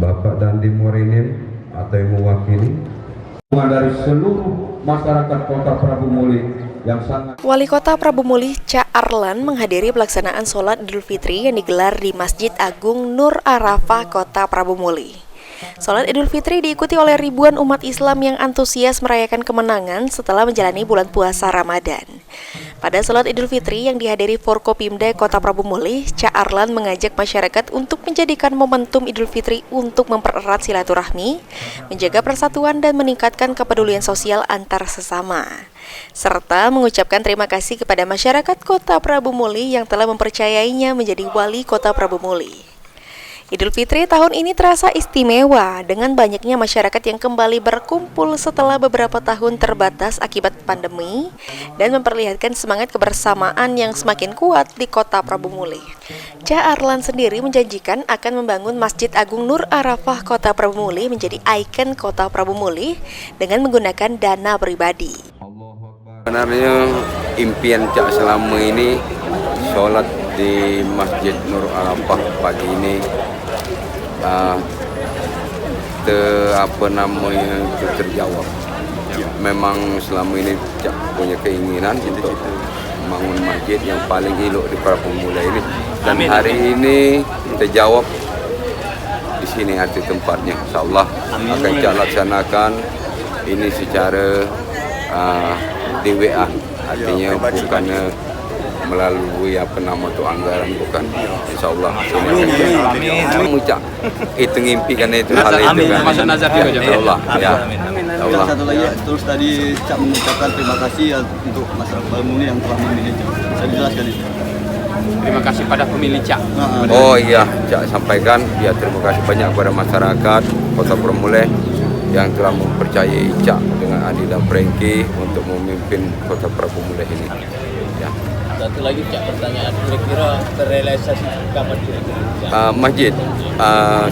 Bapak Dandi Morinin atau yang mewakili dari seluruh masyarakat Kota Prabu Muli yang sangat. Wali Kota Prabu Muli, Ca Arlan, menghadiri pelaksanaan sholat Idul Fitri yang digelar di Masjid Agung Nur Arafah, Kota Prabu Muli. Sholat Idul Fitri diikuti oleh ribuan umat Islam yang antusias merayakan kemenangan setelah menjalani bulan puasa Ramadan. Pada sholat Idul Fitri yang dihadiri Forkopimda Kota Prabu Muli, Ca Arlan mengajak masyarakat untuk menjadikan momentum Idul Fitri untuk mempererat silaturahmi, menjaga persatuan dan meningkatkan kepedulian sosial antar sesama, serta mengucapkan terima kasih kepada masyarakat Kota Prabu Muli yang telah mempercayainya menjadi wali Kota Prabu Muli. Idul Fitri tahun ini terasa istimewa dengan banyaknya masyarakat yang kembali berkumpul setelah beberapa tahun terbatas akibat pandemi dan memperlihatkan semangat kebersamaan yang semakin kuat di Kota Prabu Muli. Ca Arlan sendiri menjanjikan akan membangun Masjid Agung Nur Arafah Kota Prabu Muli menjadi ikon Kota Prabu Muli dengan menggunakan dana pribadi. Sebenarnya impian Cak selama ini sholat di Masjid Nur Arafah pagi ini terjawab. Memang selama ini Cak punya keinginan untuk membangun masjid yang paling elok di Prabu Muli ini, dan hari ini terjawab di sini arti tempatnya. Insyaallah akan Cak laksanakan ini secara DWA, artinya bukannya melalui anggaran, bukan. Insyaallah amin. Ucap itu ngimpi kan itu hal itu kan. Masuk nazar juga insyaallah ya. Dan satu lagi, terus tadi Cak mengucapkan terima kasih untuk masyarakat Prabu Muli yang telah memilih Cak. Saya jelaskan itu. Terima kasih pada pemilih Cak. Oh iya, Cak sampaikan ya terima kasih banyak kepada masyarakat Kota Prabu Muli yang telah mempercayai Cak dengan Adi dan Prengki untuk memimpin Kota Prabu Muli ini. Ya. Satu lagi Cak, pertanyaan, kira-kira terrealisasi kapan kira-kira? Masjid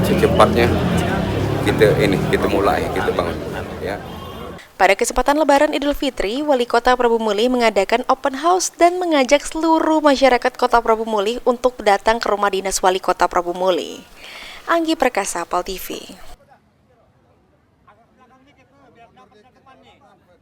secepatnya kita mulai, kita bangun. Ya. Pada kesempatan Lebaran Idul Fitri, Wali Kota Prabu Muli mengadakan open house dan mengajak seluruh masyarakat Kota Prabu Muli untuk datang ke rumah dinas Wali Kota Prabu Muli. Anggi Perkasa, PAL TV.